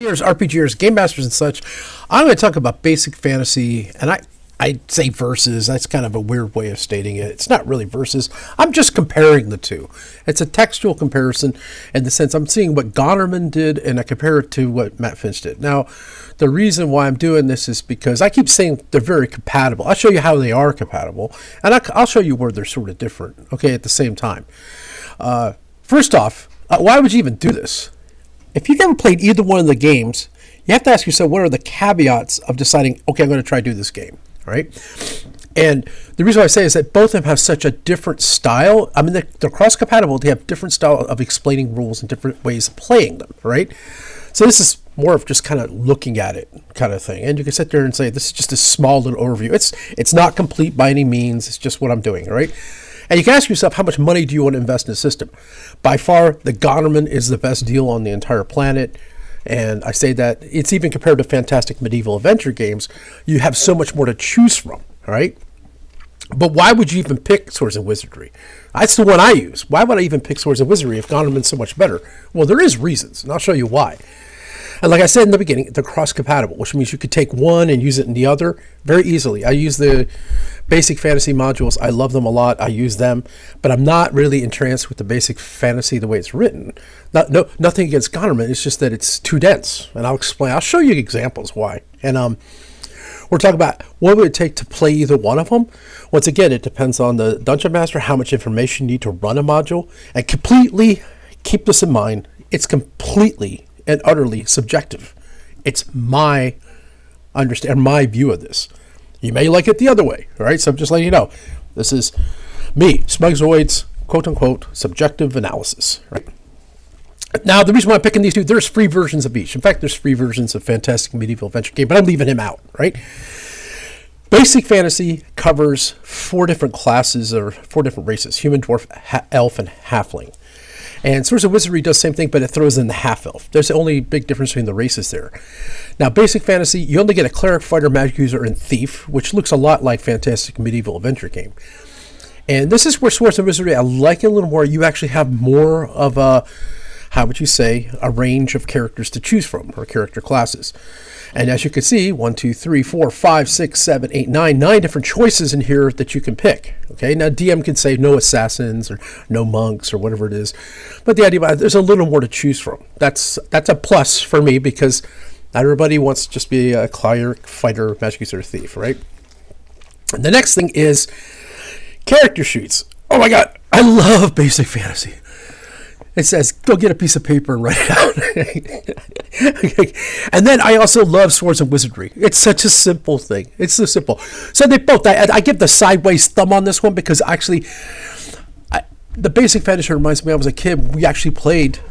There's RPGers, game masters, and such. I'm going to talk about basic fantasy, and I say versus. That's kind of a weird way of stating it. It's not really versus. I'm just comparing the two. It's a textual comparison in the sense I'm seeing what Gonerman did, and I compare it to what Matt Finch did. Now, the reason why I'm doing this is because I keep saying they're very compatible. I'll show you how they are compatible, and I'll show you where they're sort of different, okay, at the same time. First off, why would you even do this? If you've never played either one of the games, you have to ask yourself, what are the caveats of deciding, okay, I'm going to try to do this game, right? And the reason why I say is that both of them have such a different style. I mean, they're cross-compatible. They have different style of explaining rules and different ways of playing them, right? So this is more of just kind of looking at it kind of thing. And you can sit there and say, this is just a small little overview. It's not complete by any means. It's just what I'm doing, right? And you can ask yourself, how much money do you want to invest in a system? By far, the Gonerman is the best deal on the entire planet. And I say that it's even compared to fantastic medieval adventure games. You have so much more to choose from, all right? But why would you even pick Swords and Wizardry? That's the one I use. Why would I even pick Swords and Wizardry if Gonerman's so much better? Well, there is reasons, and I'll show you why. And like I said in the beginning, they're cross-compatible, which means you could take one and use it in the other very easily. I use the basic fantasy modules. I love them a lot. I use them, but I'm not really entranced with the basic fantasy the way it's written. Nothing against Gonerman. It's just that it's too dense, and I'll explain. I'll show you examples why. And we're talking about what would it take to play either one of them. Once again, it depends on the dungeon master, how much information you need to run a module, and completely keep this in mind. It's completely and utterly subjective. It's my my view of this. You may like it the other way, all right? So I'm just letting you know. This is me, Smugzoid's quote-unquote subjective analysis, right? Now, the reason why I'm picking these two, there's free versions of each. In fact, there's free versions of Fantastic Medieval Adventure Game, but I'm leaving him out, right? Basic Fantasy covers 4 different classes or 4 different races: human, dwarf, elf, and halfling. And Swords of Wizardry does the same thing, but it throws in the half-elf. There's the only big difference between the races there. Now, Basic Fantasy, you only get a cleric, fighter, magic user, and thief, which looks a lot like Fantastic Medieval Adventure Game. And this is where Swords of Wizardry, I like it a little more. You actually have more of a, how would you say, a range of characters to choose from, or character classes. And as you can see, 1, 2, 3, 4, 5, 6, 7, 8, 9 different choices in here that you can pick. Okay, now DM can say no assassins or no monks or whatever it is, but the idea about it, there's a little more to choose from. That's a plus for me, because not everybody wants to just be a cleric, fighter, magic user, thief, right? And the next thing is character sheets. Oh my god, I love Basic Fantasy. It says, go get a piece of paper and write it out. Okay. And then I also love Swords and Wizardry. It's such a simple thing. It's so simple. So they both, I give the sideways thumb on this one, because actually, the Basic Fantasy reminds me, I was a kid, we actually played,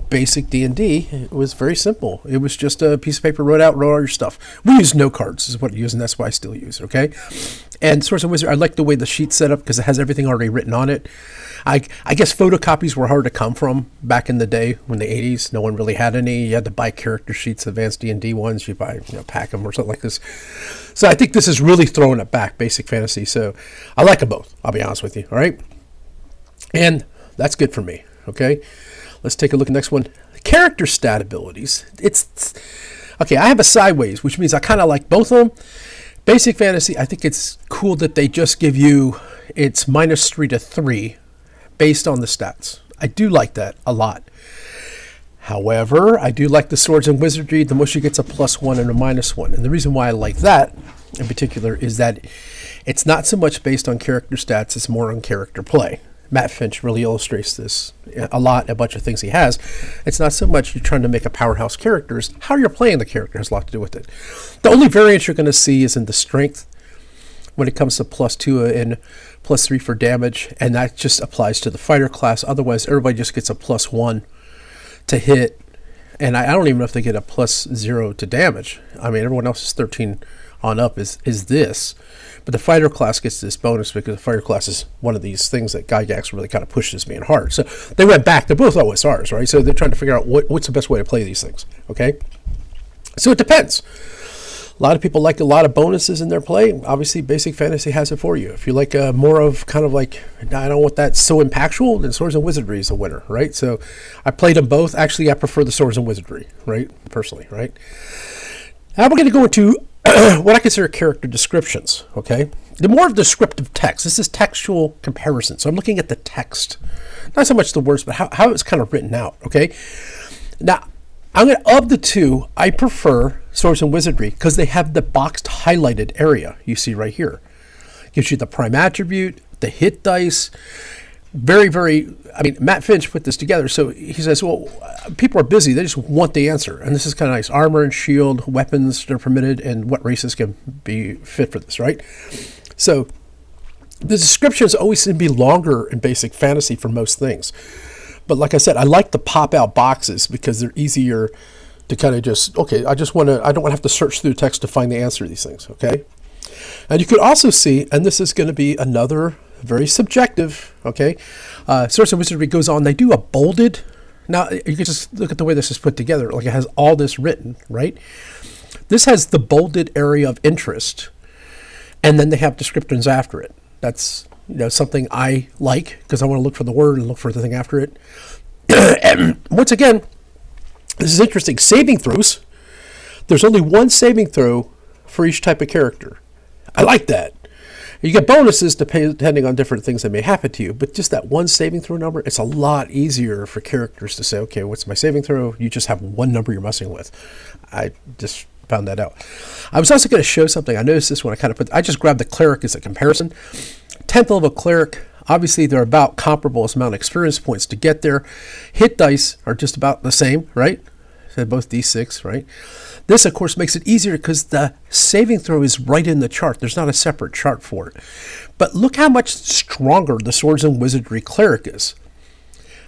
basic D&D. It was very simple. It was just a piece of paper, wrote all your stuff. We use note cards is what I use, and that's why I still use it, okay? And Swords and Wizardry, I like the way the sheet's set up, because it has everything already written on it. I guess photocopies were hard to come from back in the day, when the 80s. No one really had any. You had to buy character sheets, advanced D&D ones. You buy, pack them or something like this. So I think this is really throwing it back, Basic Fantasy. So I like them both, I'll be honest with you, all right? And that's good for me, okay? Let's take a look at the next one. Character stat abilities. Okay, I have a sideways, which means I kind of like both of them. Basic Fantasy, I think it's cool that they just give you, it's -3 to 3 based on the stats. I do like that a lot. However, I do like the Swords and Wizardry. The most you get's a +1 and a -1. And the reason why I like that in particular is that it's not so much based on character stats, it's more on character play. Matt Finch really illustrates this a lot, a bunch of things he has. It's not so much you're trying to make a powerhouse character, it's how you're playing the character has a lot to do with it. The only variance you're going to see is in the strength when it comes to +2 and +3 for damage, and that just applies to the fighter class. Otherwise, everybody just gets a +1 to hit, and I don't even know if they get a +0 to damage. I mean, everyone else is 13 on up is this, but the fighter class gets this bonus because the fighter class is one of these things that Gygax really kind of pushes being hard. So they went back. They're both OSRs, right? So they're trying to figure out what's the best way to play these things, okay? So it depends. A lot of people like a lot of bonuses in their play. Obviously, Basic Fantasy has it for you. If you like more of kind of like, I don't want that so impactful, then Swords and Wizardry is a winner, right? So I played them both. Actually, I prefer the Swords and Wizardry, right? Personally, right? Now we're going to go into what I consider character descriptions, okay? The more descriptive text. This is textual comparison. So I'm looking at the text. Not so much the words, but how it's kind of written out, okay? Now, of the two, I prefer Swords and Wizardry because they have the boxed highlighted area you see right here. Gives you the prime attribute, the hit dice. Very, very, I mean, Matt Finch put this together. So he says, well, people are busy. They just want the answer. And this is kind of nice. Armor and shield, weapons that are permitted, and what races can be fit for this, right? So the descriptions always seem to be longer in Basic Fantasy for most things. But like I said, I like the pop-out boxes because they're easier to kind of just, okay, I don't want to have to search through text to find the answer to these things, okay? And you could also see, and this is going to be another very subjective, okay? Swords and Wizardry goes on, they do a bolded. Now, you can just look at the way this is put together. Like it has all this written, right? This has the bolded area of interest, and then they have descriptions after it. That's something I like because I want to look for the word and look for the thing after it. And once again, this is interesting. Saving throws. There's only one saving throw for each type of character. I like that. You get bonuses depending on different things that may happen to you, but just that one saving throw number, it's a lot easier for characters to say, okay, what's my saving throw? You just have one number you're messing with. I just found that out. I was also going to show something. I noticed this when I just grabbed the cleric as a comparison. 10th level cleric, obviously they're about comparable amount of experience points to get there. Hit dice are just about the same, right? So both D6, right? This, of course, makes it easier because the saving throw is right in the chart. There's not a separate chart for it. But look how much stronger the Swords and Wizardry cleric is.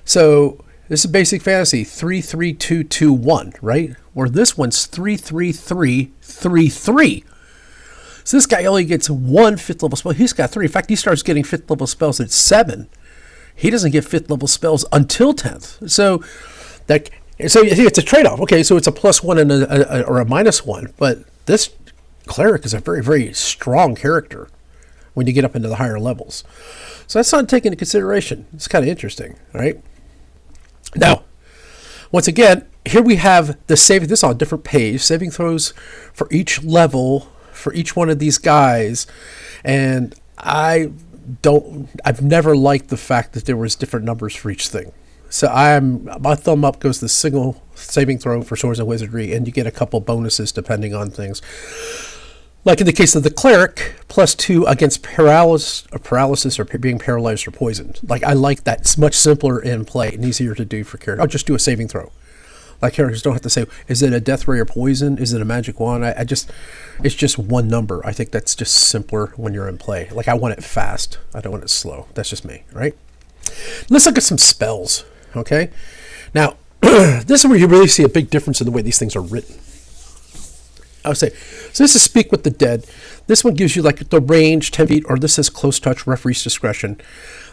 So this is Basic Fantasy 33221, right? Where this one's 33333. So this guy only gets 1 5th level spell. He's got 3. In fact, he starts getting 5th level spells at 7. He doesn't get 5th level spells until 10th. So you see, it's a trade-off. Okay, so it's a +1 and or a -1. But this cleric is a very, very strong character when you get up into the higher levels. So that's not taken into consideration. It's kind of interesting, right? Now, once again, here we have the saving. This on a different page. Saving throws for each level for each one of these guys, and I've never liked the fact that there was different numbers for each thing. So my thumb up goes the single saving throw for Swords and Wizardry, and you get a couple bonuses depending on things. Like in the case of the cleric, +2 against paralysis or being paralyzed or poisoned. Like I like that. It's much simpler in play and easier to do for characters. I'll just do a saving throw. Like characters don't have to say, is it a death ray or poison? Is it a magic wand? It's just one number. I think that's just simpler when you're in play. Like I want it fast. I don't want it slow. That's just me, right? Let's look at some spells, okay? Now, this is where you really see a big difference in the way these things are written. I would say, so this is Speak with the Dead. This one gives you like the range, 10 feet, or this says close touch, referee's discretion.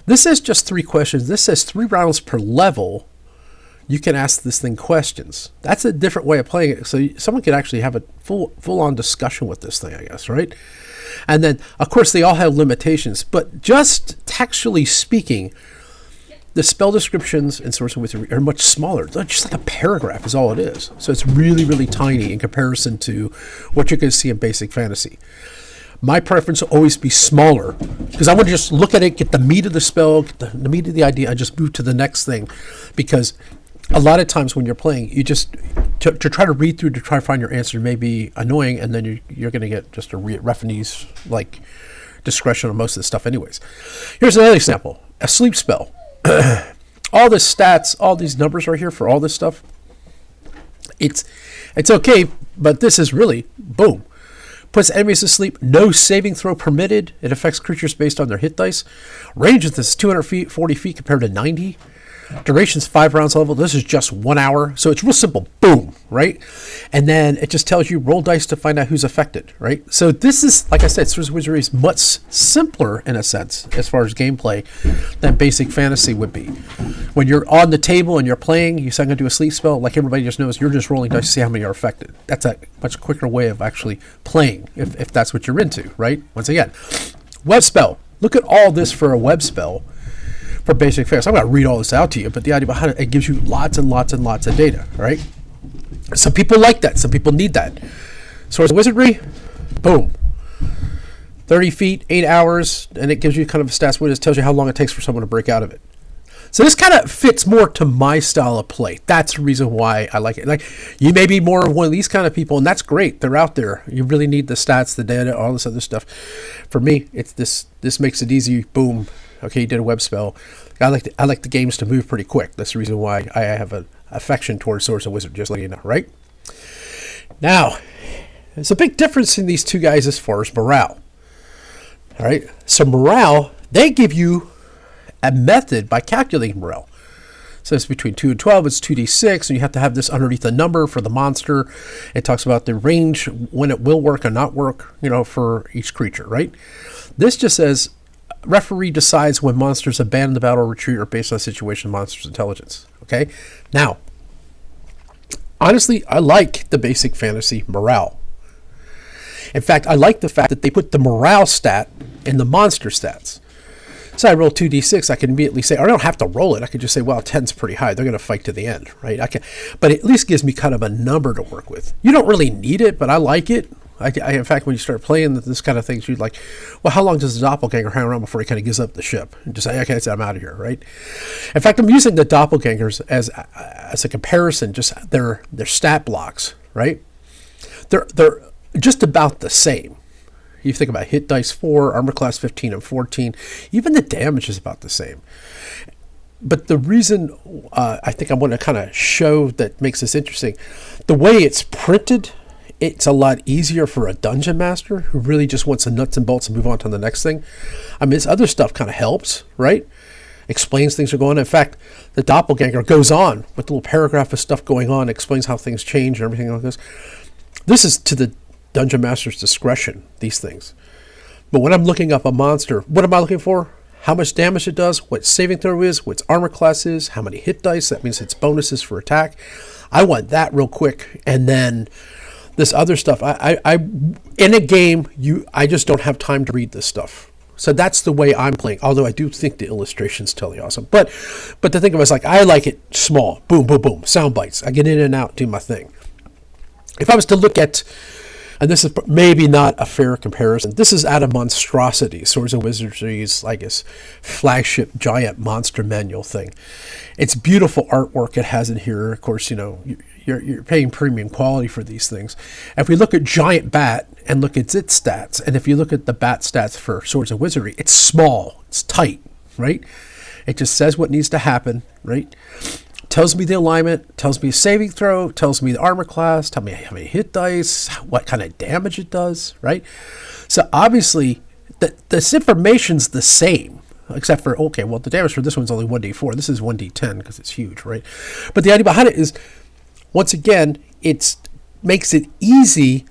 This is just 3 questions. This says 3 rounds per level. You can ask this thing questions. That's a different way of playing it. So someone could actually have a full-on discussion with this thing, I guess, right? And then, of course, they all have limitations. But just textually speaking, the spell descriptions in Swords and Wizardry are much smaller. They're just like a paragraph is all it is. So it's really, really tiny in comparison to what you're going to see in Basic Fantasy. My preference will always be smaller because I want to just look at it, get the meat of the spell, get the meat of the idea, and just move to the next thing. Because a lot of times when you're playing, you just to try to read through to try to find your answer may be annoying, and then you're going to get just a referee's like discretion on most of the stuff anyways. Here's another example. A sleep spell. All the stats, all these numbers right here for all this stuff, it's okay, but this is really, boom. Puts enemies to sleep, no saving throw permitted. It affects creatures based on their hit dice. Range of this is 200 feet, 40 feet compared to 90. Duration's 5 rounds level. This is just 1 hour. So it's real simple. Boom, right? And then it just tells you roll dice to find out who's affected, right? So this is, like I said, Swords and Wizardry is much simpler in a sense as far as gameplay than basic fantasy would be. When you're on the table and you're playing, you say I'm going to do a sleep spell, like everybody just knows, you're just rolling dice to see how many are affected. That's a much quicker way of actually playing if that's what you're into, right? Once again, web spell. Look at all this for a web spell. For basic fantasy, I'm going to read all this out to you, but the idea behind it gives you lots and lots and lots of data, right? Some people like that. Some people need that. Swords and Wizardry, boom. 30 feet, 8 hours, and it gives you kind of a stats. It tells you how long it takes for someone to break out of it. So this kind of fits more to my style of play. That's the reason why I like it. Like, you may be more of one of these kind of people, and that's great. They're out there. You really need the stats, the data, all this other stuff. For me, it's this. This makes it easy. Boom. Okay, you did a web spell. I like the games to move pretty quick. That's the reason why I have an affection towards Swords and Wizard, just letting you know, right? Now, there's a big difference in these two guys as far as morale. All right, so morale, they give you a method by calculating morale. So it's between 2 and 12, it's 2d6, and you have to have this underneath a number for the monster. It talks about the range, when it will work and not work, for each creature, right? This just says, referee decides when monsters abandon the battle or retreat or based on the situation monster's intelligence. Okay? Now, honestly, I like the basic fantasy morale. In fact, I like the fact that they put the morale stat in the monster stats. So I roll 2d6, I can immediately say, or I don't have to roll it. I could just say, well, 10's pretty high. They're going to fight to the end, right? But it at least gives me kind of a number to work with. You don't really need it, but I like it. In fact, when you start playing this kind of things, you're like, well, how long does the doppelganger hang around before he kind of gives up the ship? And just say, okay, I'm out of here, right? In fact, I'm using the doppelgangers as a comparison, just their stat blocks, right? They're just about the same. You think about hit dice 4, armor class 15 and 14, even the damage is about the same. But the reason I think I want to kind of show that makes this interesting, the way it's printed, it's a lot easier for a dungeon master who really just wants the nuts and bolts and move on to the next thing. I mean, this other stuff kind of helps, right? Explains things are going on. In fact, the doppelganger goes on with a little paragraph of stuff going on, explains how things change and everything like this. This is to the dungeon master's discretion, these things. But when I'm looking up a monster, what am I looking for? How much damage it does, what saving throw is, what its armor class is, how many hit dice, that means its bonuses for attack. I want that real quick, and then this other stuff, I in a game, I just don't have time to read this stuff. So that's the way I'm playing. Although I do think the illustrations tell you awesome. But the thing of it is, like, I like it small. Boom, boom, boom. Sound bites. I get in and out, do my thing. If I was to look at, and this is maybe not a fair comparison, this is out of Monstrosity, Swords and Wizardry's, I guess, flagship giant monster manual thing. It's beautiful artwork it has in here. Of course, you're paying premium quality for these things. If we look at Giant Bat and look at its stats, and if you look at the Bat stats for Swords and Wizardry, it's small, it's tight, right? It just says what needs to happen, right? Tells me the alignment, tells me a saving throw, tells me the armor class, tells me how many hit dice, what kind of damage it does, right? So obviously, this information's the same. Except for, okay, well, the damage for this one's only 1d4. This is 1d10 because it's huge, right? But the idea behind it is, once again, it makes it easy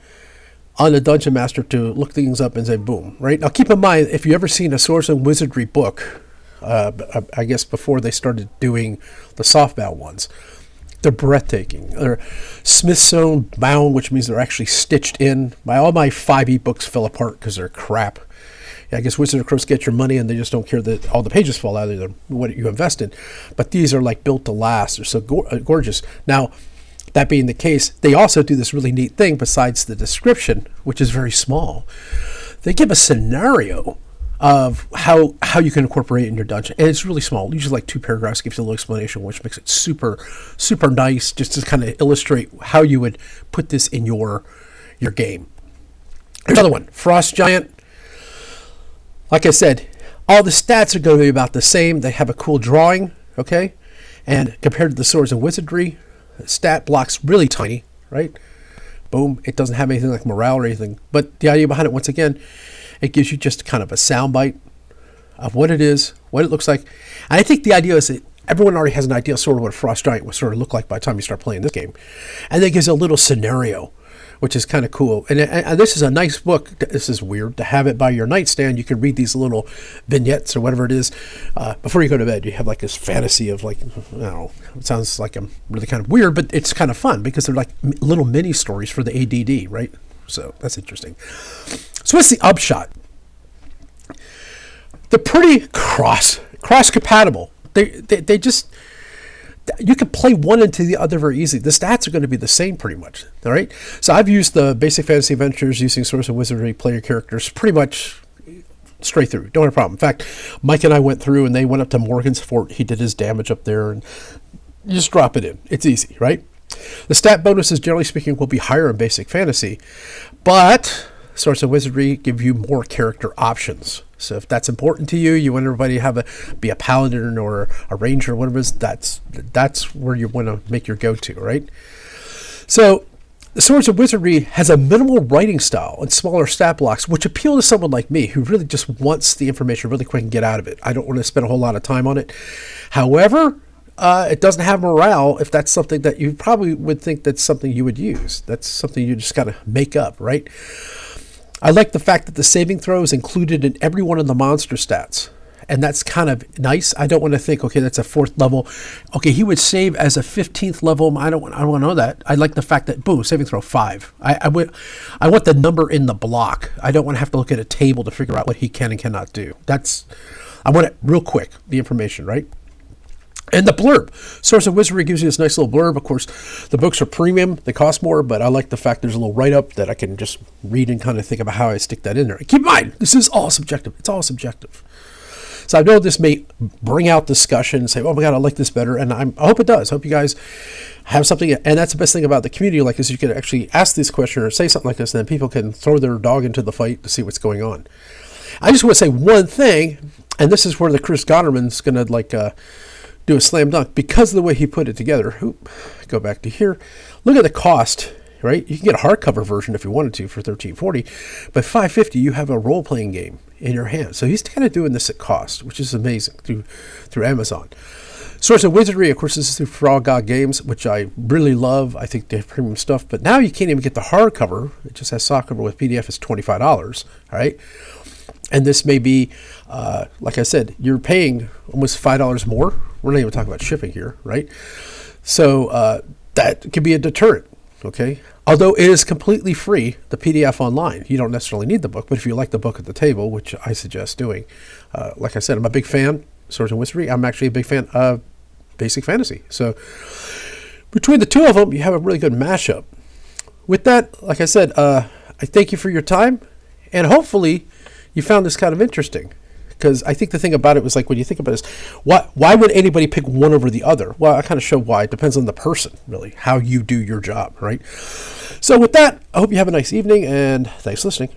on the Dungeon Master to look things up and say, boom, right? Now, keep in mind, if you ever seen a Swords and Wizardry book, I guess before they started doing the softbound ones, they're breathtaking. They're Smithsonian bound, which means they're actually stitched in. All my 5e books fell apart because they're crap. I guess Wizards of the Coast get your money and they just don't care that all the pages fall out of what you invest in. But these are like built to last. They're so gorgeous. Now, that being the case, they also do this really neat thing besides the description, which is very small. They give a scenario of how you can incorporate it in your dungeon. And it's really small, usually like 2 paragraphs, gives you a little explanation, which makes it super, super nice just to kind of illustrate how you would put this in your game. Here's another one, Frost Giant. Like I said, all the stats are going to be about the same. They have a cool drawing, okay? And compared to the Swords and Wizardry, stat block's really tiny, right? Boom. It doesn't have anything like morale or anything. But the idea behind it, once again, it gives you just kind of a soundbite of what it is, what it looks like. And I think the idea is that everyone already has an idea sort of what a frost giant would sort of look like by the time you start playing this game. And then it gives a little scenario, which is kind of cool. And this is a nice book. This is weird to have it by your nightstand. You can read these little vignettes or whatever it is before you go to bed. You have like this fantasy of like, I don't know, it sounds like I'm really kind of weird, but it's kind of fun because they're like little mini stories for the ADD, right? So that's interesting. So what's the upshot? They're pretty cross compatible. They just, you can play one into the other very easily. The stats are going to be the same pretty much. All right. So I've used the Basic Fantasy Adventures using Source of Wizardry player characters pretty much straight through. Don't have a problem. In fact, Mike and I went through and they went up to Morgan's Fort. He did his damage up there and you just drop it in. It's easy, right? The stat bonuses, generally speaking, will be higher in Basic Fantasy, but Source of Wizardry give you more character options. So if that's important to you, you want everybody to be a paladin or a ranger or whatever it is, that's where you want to make your go-to, right? So the Swords of Wizardry has a minimal writing style and smaller stat blocks, which appeal to someone like me who really just wants the information really quick and get out of it. I don't want to spend a whole lot of time on it. However, it doesn't have morale if that's something that you probably would think that's something you would use. That's something you just got to make up, right? I like the fact that the saving throw is included in every one of the monster stats. And that's kind of nice. I don't want to think, okay, that's a 4th level. Okay, he would save as a 15th level. I don't want to know that. I like the fact that, boom, saving throw 5. I want the number in the block. I don't want to have to look at a table to figure out what he can and cannot do. I want it real quick, the information, right? And the blurb. Source of Wizardry gives you this nice little blurb. Of course, the books are premium. They cost more, but I like the fact there's a little write-up that I can just read and kind of think about how I stick that in there. Keep in mind, this is all subjective. It's all subjective. So I know this may bring out discussion and say, oh my God, I like this better. And I hope it does. I hope you guys have something. And that's the best thing about the community, like, is you can actually ask these questions or say something like this, and then people can throw their dog into the fight to see what's going on. I just want to say one thing, and this is where the Chris Gonerman's going to, do a slam dunk because of the way he put it together. Go back to here. Look at the cost, right? You can get a hardcover version if you wanted to for $13.40, but $5.50 you have a role-playing game in your hand. So he's kind of doing this at cost, which is amazing through Amazon. Source of Wizardry, of course, this is through Frog God Games, which I really love. I think they have premium stuff, but now you can't even get the hardcover. It just has softcover with PDF. It's $25. All right. And this may be, like I said, you're paying almost $5 more. We're not even talking about shipping here, right? So that could be a deterrent, okay? Although it is completely free, the PDF online. You don't necessarily need the book, but if you like the book at the table, which I suggest doing, like I said, I'm a big fan, Swords and Wizardry. I'm actually a big fan of Basic Fantasy. So between the two of them, you have a really good mashup. With that, like I said, I thank you for your time, and hopefully you found this kind of interesting, because I think the thing about it was, like, when you think about this, why would anybody pick one over the other? Well, I kind of show why. It depends on the person, really, how you do your job, right? So with that, I hope you have a nice evening, and thanks for listening.